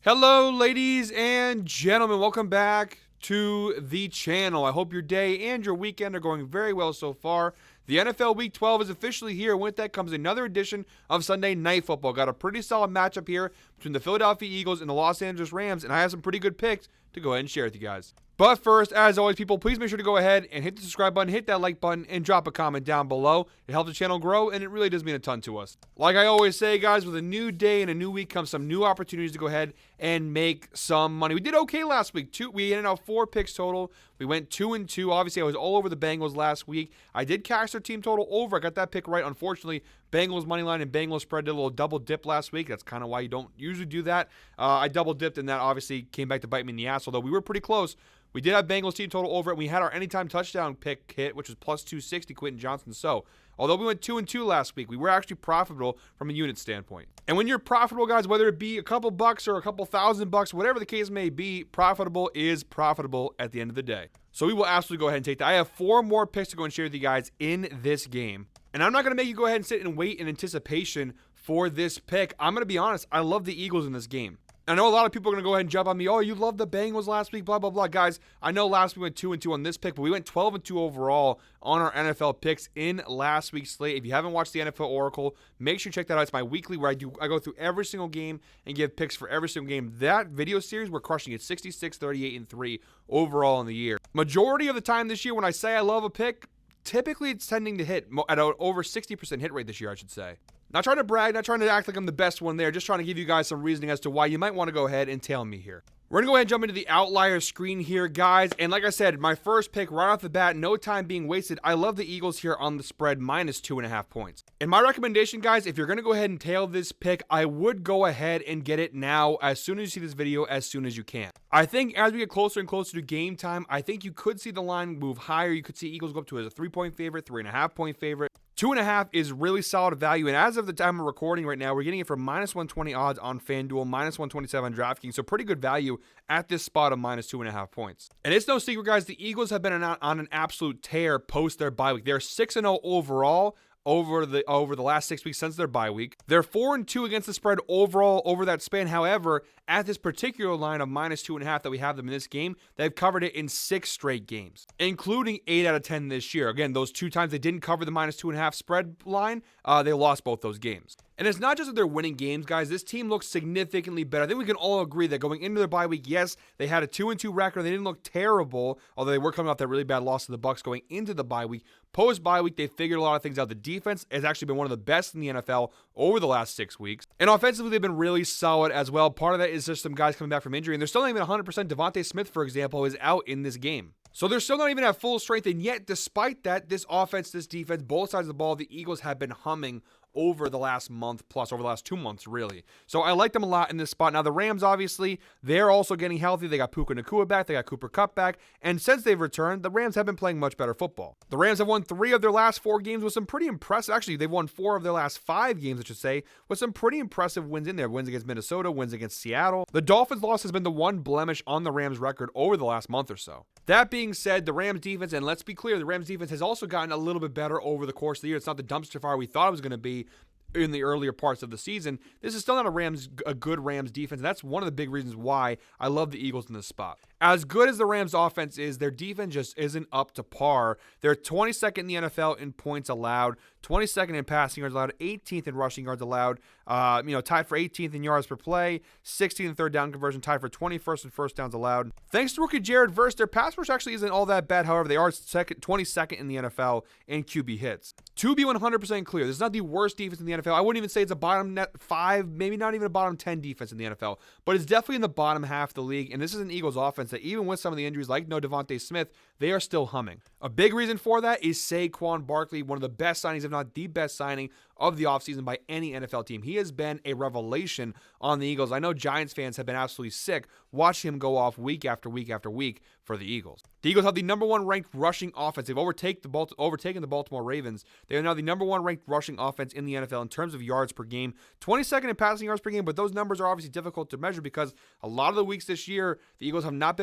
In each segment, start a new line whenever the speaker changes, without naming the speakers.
Hello, ladies and gentlemen. Welcome back to the channel. I hope your day and your weekend are going very well so far. The NFL Week 12 is officially here, and with that comes another edition of Sunday Night Football. Got a pretty solid matchup here between the Philadelphia Eagles and the Los Angeles Rams, and I have some pretty good picks to go ahead and share with you guys. But first, as always, people, please make sure to go ahead and hit the subscribe button, hit that like button, and drop a comment down below. It helps the channel grow, and it really does mean a ton to us. Like I always say, guys, with a new day and a new week comes some new opportunities to go ahead and make some money. We did okay last week. We ended up 4 picks total. We went 2-2. Obviously, I was all over the Bengals last week. I did cash their team total over. I got that pick right. Unfortunately, Bengals money line and Bengals spread did a little double dip last week. That's kind of why you don't usually do that. I double dipped, and that obviously came back to bite me in the ass, although we were pretty close. We did have Bengals team total over it. We had our anytime touchdown pick hit, which was plus 260, Quentin Johnson. So, although we went 2-2 last week, we were actually profitable from a unit standpoint. And when you're profitable, guys, whether it be a couple bucks or a couple $1,000, whatever the case may be, profitable is profitable at the end of the day. So we will absolutely go ahead and take that. I have 4 more picks to go and share with you guys in this game. And I'm not going to make you go ahead and sit and wait in anticipation for this pick. I'm going to be honest, I love the Eagles in this game. I know a lot of people are going to go ahead and jump on me. Oh, you love the Bengals last week, blah, blah, blah. Guys, I know last week we went 2-2 on this pick, but we went 12-2 overall on our NFL picks in last week's slate. If you haven't watched the NFL Oracle, make sure you check that out. It's my weekly where I go through every single game and give picks for every single game. That video series, we're crushing it 66, 38, and 3 overall in the year. Majority of the time this year, when I say I love a pick, typically it's tending to hit at an over 60% hit rate this year, I should say. Not trying to brag, not trying to act like I'm the best one there, just trying to give you guys some reasoning as to why you might want to go ahead and tail me here. We're going to go ahead and jump into the outlier screen here, guys. And like I said, my first pick right off the bat, no time being wasted. I love the Eagles here on the spread, minus 2.5 points. And my recommendation, guys, if you're going to go ahead and tail this pick, I would go ahead and get it now as soon as you see this video, as soon as you can. I think as we get closer and closer to game time, I think you could see the line move higher. You could see Eagles go up to as a 3-point favorite, 3.5-point favorite. 2.5 is really solid value, and as of the time of recording right now, we're getting it for minus 120 odds on FanDuel, minus 127 on DraftKings, so pretty good value at this spot of minus 2.5 points. And it's no secret, guys, the Eagles have been on an absolute tear post their bye week. They're 6-0 overall over the last 6 weeks since their bye week. They're 4-2 against the spread overall over that span. However, at this particular line of minus 2.5 that we have them in this game, they've covered it in 6 straight games, including 8 out of 10 this year. Again, those 2 times they didn't cover the minus 2.5 spread line, they lost both those games. And it's not just that they're winning games, guys. This team looks significantly better. I think we can all agree that going into their bye week, yes, they had a 2-2 record. They didn't look terrible, although they were coming off that really bad loss to the Bucs going into the bye week. Post-bye week, they figured a lot of things out. The defense has actually been one of the best in the NFL over the last 6 weeks. And offensively, they've been really solid as well. Part of that is just some guys coming back from injury. And they're still not even 100%. Devontae Smith, for example, is out in this game. So they're still not even at full strength. And yet, despite that, this offense, this defense, both sides of the ball, the Eagles have been humming over the last month plus, over the last 2 months, really. So I like them a lot in this spot. Now, the Rams, obviously, they're also getting healthy. They got Puka Nacua back. They got Cooper Kupp back. And since they've returned, the Rams have been playing much better football. The Rams have won 3 of their last 4 games with some pretty impressive, actually, they've won 4 of their last 5 games, I should say, with some pretty impressive wins in there. Wins against Minnesota, wins against Seattle. The Dolphins' loss has been the one blemish on the Rams' record over the last month or so. That being said, the Rams defense, and let's be clear, the Rams defense has also gotten a little bit better over the course of the year. It's not the dumpster fire we thought it was going to be in the earlier parts of the season. This is still not a good Rams defense. And that's one of the big reasons why I love the Eagles in this spot. As good as the Rams offense is, their defense just isn't up to par. They're 22nd in the NFL in points allowed, 22nd in passing yards allowed, 18th in rushing yards allowed, tied for 18th in yards per play, 16th in third down conversion, tied for 21st in first downs allowed. Thanks to rookie Jared Verse, their pass rush actually isn't all that bad. However, they are 22nd in the NFL in QB hits. To be 100% clear, this is not the worst defense in the NFL. I wouldn't even say it's a bottom 5, maybe not even a bottom 10 defense in the NFL, but it's definitely in the bottom half of the league. And this is an Eagles offense that even with some of the injuries like Devontae Smith, they are still humming. A big reason for that is Saquon Barkley, one of the best signings, if not the best signing of the offseason by any NFL team. He has been a revelation on the Eagles. I know Giants fans have been absolutely sick watching him go off week after week after week for the Eagles. The Eagles have the number 1 ranked rushing offense. They've overtaken the Baltimore Ravens. They are now the number 1 ranked rushing offense in the NFL in terms of yards per game, 22nd in passing yards per game, but those numbers are obviously difficult to measure because a lot of the weeks this year, the Eagles have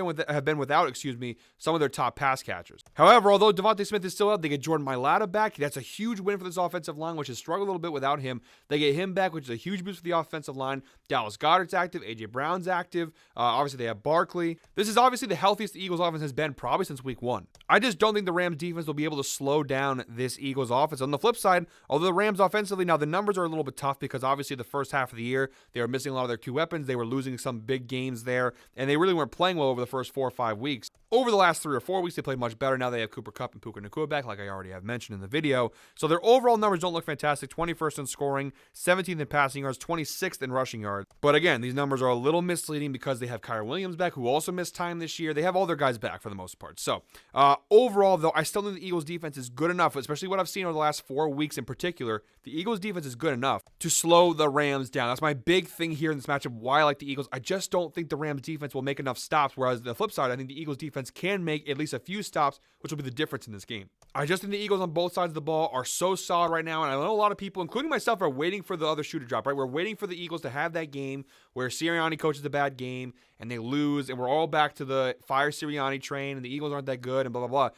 been without some of their top pass catchers. However, although Devontae Smith is still out, they get Jordan Mailata back. That's a huge win for this offensive line, which has struggled struggled a little bit without him. They get him back, which is a huge boost for the offensive line. Dallas Goedert's active. A.J. Brown's active. Obviously, they have Barkley. This is obviously the healthiest the Eagles offense has been probably since week 1. I just don't think the Rams defense will be able to slow down this Eagles offense. On the flip side, although the Rams offensively, now the numbers are a little bit tough because obviously the first half of the year, they were missing a lot of their key weapons. They were losing some big games there, and they really weren't playing well over the first 4 or 5 weeks. Over the last 3 or 4 weeks, they played much better. Now they have Cooper Kupp and Puka Nacua back, like I already have mentioned in the video. So their overall numbers don't look fantastic. 21st in scoring, 17th in passing yards, 26th in rushing yards. But again, these numbers are a little misleading because they have Kyren Williams back, who also missed time this year. They have all their guys back for the most part. So overall, though, I still think the Eagles defense is good enough, especially what I've seen over the last 4 weeks in particular. The Eagles defense is good enough to slow the Rams down. That's my big thing here in this matchup, why I like the Eagles. I just don't think the Rams defense will make enough stops, whereas the flip side, I think the Eagles defense can make at least a few stops, which will be the difference in this game. I just think the Eagles on both sides of the ball are so solid right now, and I know a lot of people, including myself, are waiting for the other shoe to drop, right? We're waiting for the Eagles to have that game where Sirianni coaches a bad game, and they lose, and we're all back to the fire Sirianni train, and the Eagles aren't that good, and blah, blah, blah.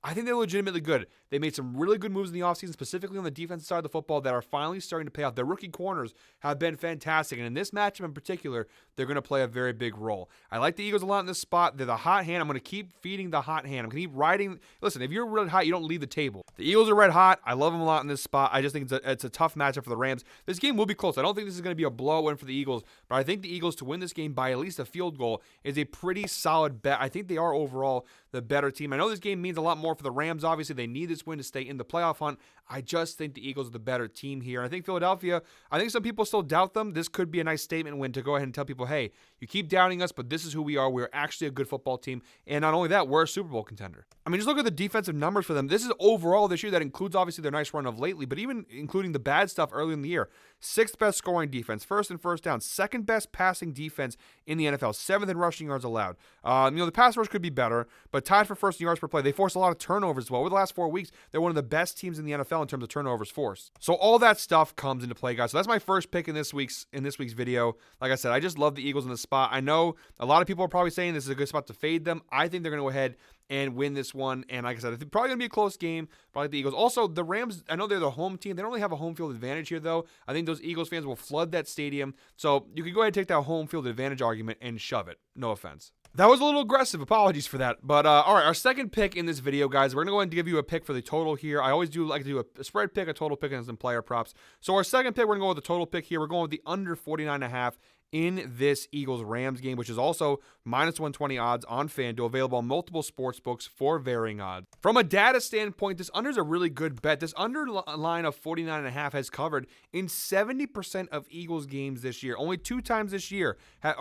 I think they're legitimately good. They made some really good moves in the offseason, specifically on the defensive side of the football, that are finally starting to pay off. Their rookie corners have been fantastic, and in this matchup in particular, they're going to play a very big role. I like the Eagles a lot in this spot. They're the hot hand. I'm going to keep feeding the hot hand. I'm going to keep riding. Listen, if you're red hot, you don't leave the table. The Eagles are red hot. I love them a lot in this spot. I just think it's a tough matchup for the Rams. This game will be close. I don't think this is going to be a blowout win for the Eagles, but I think the Eagles to win this game by at least a field goal is a pretty solid bet. I think they are overall the better team. I know this game means a lot more for the Rams. Obviously, they need this win to stay in the playoff hunt. I just think the Eagles are the better team here. And I think Philadelphia, I think some people still doubt them. This could be a nice statement win to go ahead and tell people, hey, you keep doubting us, but this is who we are. We're actually a good football team. And not only that, we're a Super Bowl contender. I mean, just look at the defensive numbers for them. This is overall this year. That includes obviously their nice run of lately, but even including the bad stuff early in the year. 6th best scoring defense, 1st and 1st down, 2nd best passing defense in the NFL, 7th in rushing yards allowed. The pass rush could be better, but tied for 1st in yards per play. They force a lot of turnovers as well. Over the last 4 weeks, they're one of the best teams in the NFL in terms of turnovers forced. So all that stuff comes into play, guys. So that's my first pick in this week's video. Like I said, I just love the Eagles in this spot. I know a lot of people are probably saying this is a good spot to fade them. I think they're going to go ahead and win this one. And like I said, it's probably going to be a close game. Probably the Eagles. Also, the Rams, I know they're the home team. They don't really have a home field advantage here, though. I think those Eagles fans will flood that stadium. So you can go ahead and take that home field advantage argument and shove it. No offense. That was a little aggressive. Apologies for that. But all right, our second pick in this video, guys, we're going to go ahead and give you a pick for the total here. I always do like to do a spread pick, a total pick, and some player props. So our second pick, we're going to go with the total pick here. We're going with the under 49.5 in this Eagles-Rams game, which is also minus 120 odds on FanDuel, available on multiple sports books for varying odds. From a data standpoint, this under is a really good bet. This under line of 49.5 has covered in 70% of Eagles games this year. Only 3 times this year, have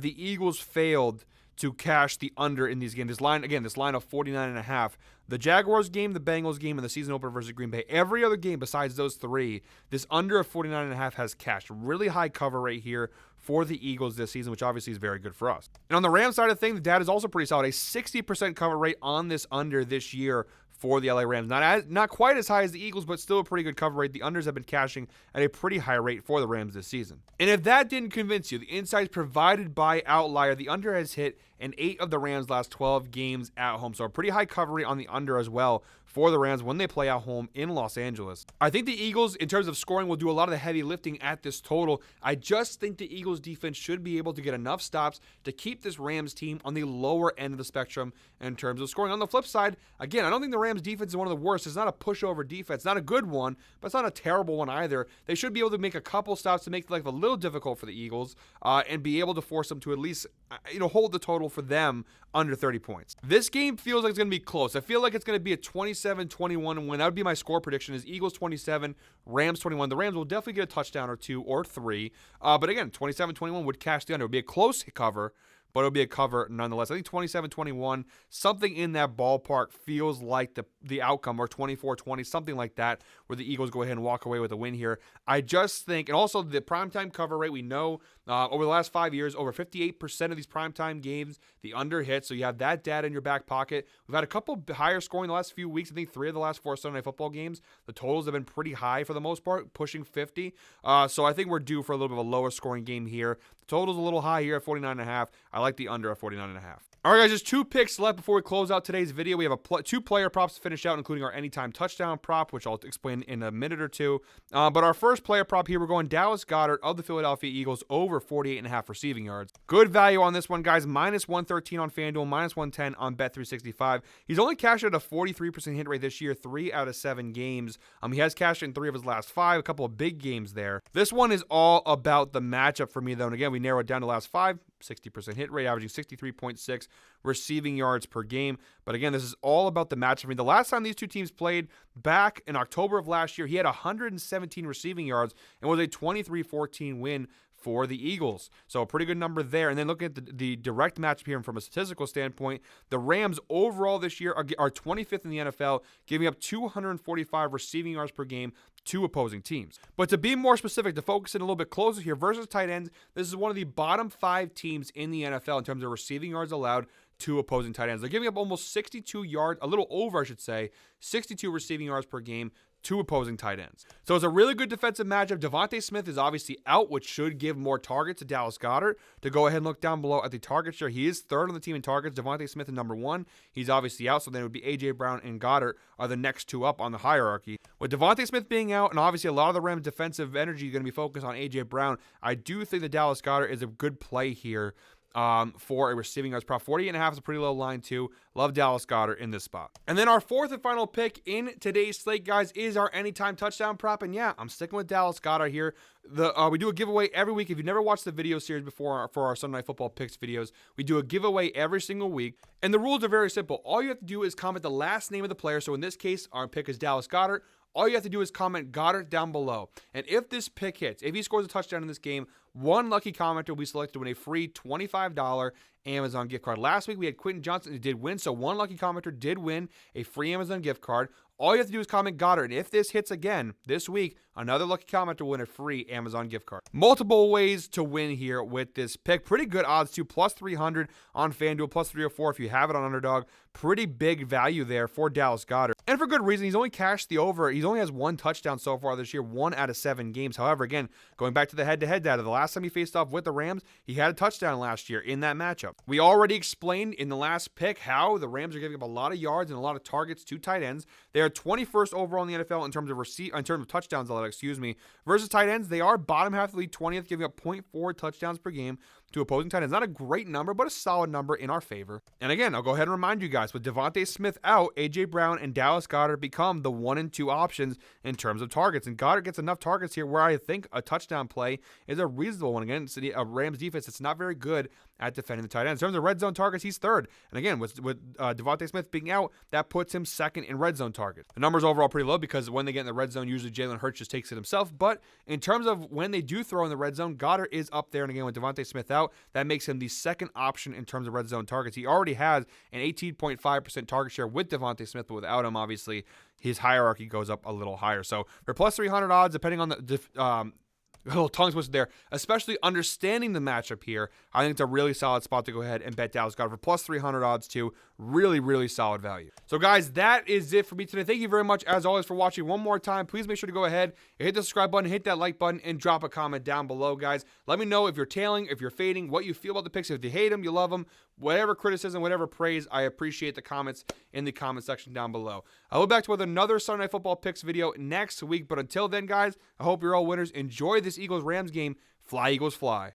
the Eagles failed to cash the under in these games. This line of 49.5. The Jaguars game, the Bengals game, and the season opener versus Green Bay. Every other game besides those 3, this under of 49.5 has cashed. Really high cover rate here for the Eagles this season, which obviously is very good for us. And on the Rams side of things, the data is also pretty solid. A 60% cover rate on this under this year for the LA Rams. Not quite as high as the Eagles, but still a pretty good cover rate. The unders have been cashing at a pretty high rate for the Rams this season. And if that didn't convince you, the insights provided by Outlier, the under has hit in 8 of the Rams' last 12 games at home. So a pretty high cover rate on the under as well for the Rams when they play at home in Los Angeles. I think the Eagles, in terms of scoring, will do a lot of the heavy lifting at this total. I just think the Eagles defense should be able to get enough stops to keep this Rams team on the lower end of the spectrum in terms of scoring. On the flip side, again, I don't think the Rams defense is one of the worst. It's not a pushover defense. Not a good one, but it's not a terrible one either. They should be able to make a couple stops to make life a little difficult for the Eagles and be able to force them to at least hold the total for them under 30 points. This game feels like it's going to be close. I feel like it's going to be a 27-21 win. That would be my score prediction is Eagles 27, Rams 21. The Rams will definitely get a touchdown or 2 or 3. But again, 27-21 would cash the under. It would be a close cover, but it'll be a cover nonetheless. I think 27-21, something in that ballpark feels like the outcome, or 24-20, something like that, where the Eagles go ahead and walk away with a win here. I just think, and also the primetime cover rate, we know over the last 5 years, over 58% of these primetime games, the under hit, so you have that data in your back pocket. We've had a couple higher scoring the last few weeks. I think 3 of the last 4 Sunday Night Football games, the totals have been pretty high for the most part, pushing 50. So I think we're due for a little bit of a lower scoring game here. The total's a little high here at 49.5. I like the under at 49.5. All right, guys, just 2 picks left before we close out today's video. We have 2 player props to finish out, including our anytime touchdown prop, which I'll explain in a minute or two. But our first player prop here, we're going Dallas Goedert of the Philadelphia Eagles over 48.5 receiving yards. Good value on this one, guys. Minus 113 on FanDuel, minus 110 on Bet365. He's only cashed at a 43% hit rate this year, 3 out of 7 games. He has cashed in 3 of his last 5, a couple of big games there. This one is all about the matchup for me, though. And again, we narrow it down to the last 5. 60% hit rate, averaging 63.6 receiving yards per game. But again, this is all about the matchup. I mean, the last time these two teams played back in October of last year, he had 117 receiving yards and was a 23-14 win for the Eagles. So a pretty good number there. And then looking at the direct matchup here from a statistical standpoint, the Rams overall this year are 25th in the NFL, giving up 245 receiving yards per game to opposing teams. But to be more specific, to focus in a little bit closer here, versus tight ends, this is one of the bottom 5 teams in the NFL in terms of receiving yards allowed to opposing tight ends. They're giving up almost 62 yards, a little over, I should say, 62 receiving yards per game to opposing tight ends. So it's a really good defensive matchup. Devontae Smith is obviously out, which should give more targets to Dallas Goedert. To go ahead and look down below at the target share, he is 3rd on the team in targets. Devontae Smith is number 1. He's obviously out, so then it would be A.J. Brown and Goedert are the next 2 up on the hierarchy. With Devontae Smith being out, and obviously a lot of the Rams' defensive energy is going to be focused on A.J. Brown, I do think that Dallas Goedert is a good play here for a receiving yards prop. 48.5 is a pretty low line too. Love Dallas Goedert in this spot. And then our 4th and final pick in today's slate, guys, is our anytime touchdown prop. And yeah, I'm sticking with Dallas Goedert here. We do a giveaway every week. If you've never watched the video series before for our Sunday Night Football picks videos, we do a giveaway every single week. And the rules are very simple. All you have to do is comment the last name of the player. So in this case, our pick is Dallas Goedert. All you have to do is comment Goedert down below. And if this pick hits, if he scores a touchdown in this game, one lucky commenter will be selected to win a free $25 Amazon gift card. Last week we had Quentin Johnson who did win, so one lucky commenter did win a free Amazon gift card. All you have to do is comment Goedert, and if this hits again this week, another lucky commenter will win a free Amazon gift card. Multiple ways to win here with this pick. Pretty good odds too, plus 300 on FanDuel, plus 304 if you have it on Underdog. Pretty big value there for Dallas Goedert. And for good reason, he's only cashed the over. He only has 1 touchdown so far this year, 1 out of 7 games. However, again, going back to the head-to-head data, the last time he faced off with the Rams, he had a touchdown last year in that matchup. We already explained in the last pick how the Rams are giving up a lot of yards and a lot of targets to tight ends. They are 21st overall in the NFL in terms of touchdowns allowed, versus tight ends. They are bottom half of the league, 20th, giving up 0.4 touchdowns per game to opposing tight ends. Not a great number, but a solid number in our favor. And again, I'll go ahead and remind you guys, with Devontae Smith out, A.J. Brown and Dallas Goedert become the 1 and 2 options in terms of targets. And Goedert gets enough targets here where I think a touchdown play is a reasonable one. Again, it's a Rams defense that's not very good at defending the tight end. In terms of red zone targets, he's 3rd. And again, with Devontae Smith being out, that puts him 2nd in red zone targets. The numbers overall pretty low because when they get in the red zone, usually Jalen Hurts just takes it himself. But in terms of when they do throw in the red zone, Goedert is up there. And again, with Devontae Smith out, that makes him the 2nd option in terms of red zone targets. He already has an 18.5% target share with Devontae Smith, but without him, obviously, his hierarchy goes up a little higher. So for plus 300 odds, depending on the a little tongue twister there, especially understanding the matchup here, I think it's a really solid spot to go ahead and bet Dallas Goedert for plus 300 odds too. Really, really solid value. So guys, that is it for me today. Thank you very much, as always, for watching. One more time, please make sure to go ahead and hit the subscribe button, hit that like button, and drop a comment down below, guys. Let me know if you're tailing, if you're fading, what you feel about the picks. If you hate them, you love them, whatever criticism, whatever praise, I appreciate the comments in the comment section down below. I'll be back with another Sunday Night Football picks video next week, but until then, guys, I hope you're all winners. Enjoy this Eagles-Rams game. Fly, Eagles, fly.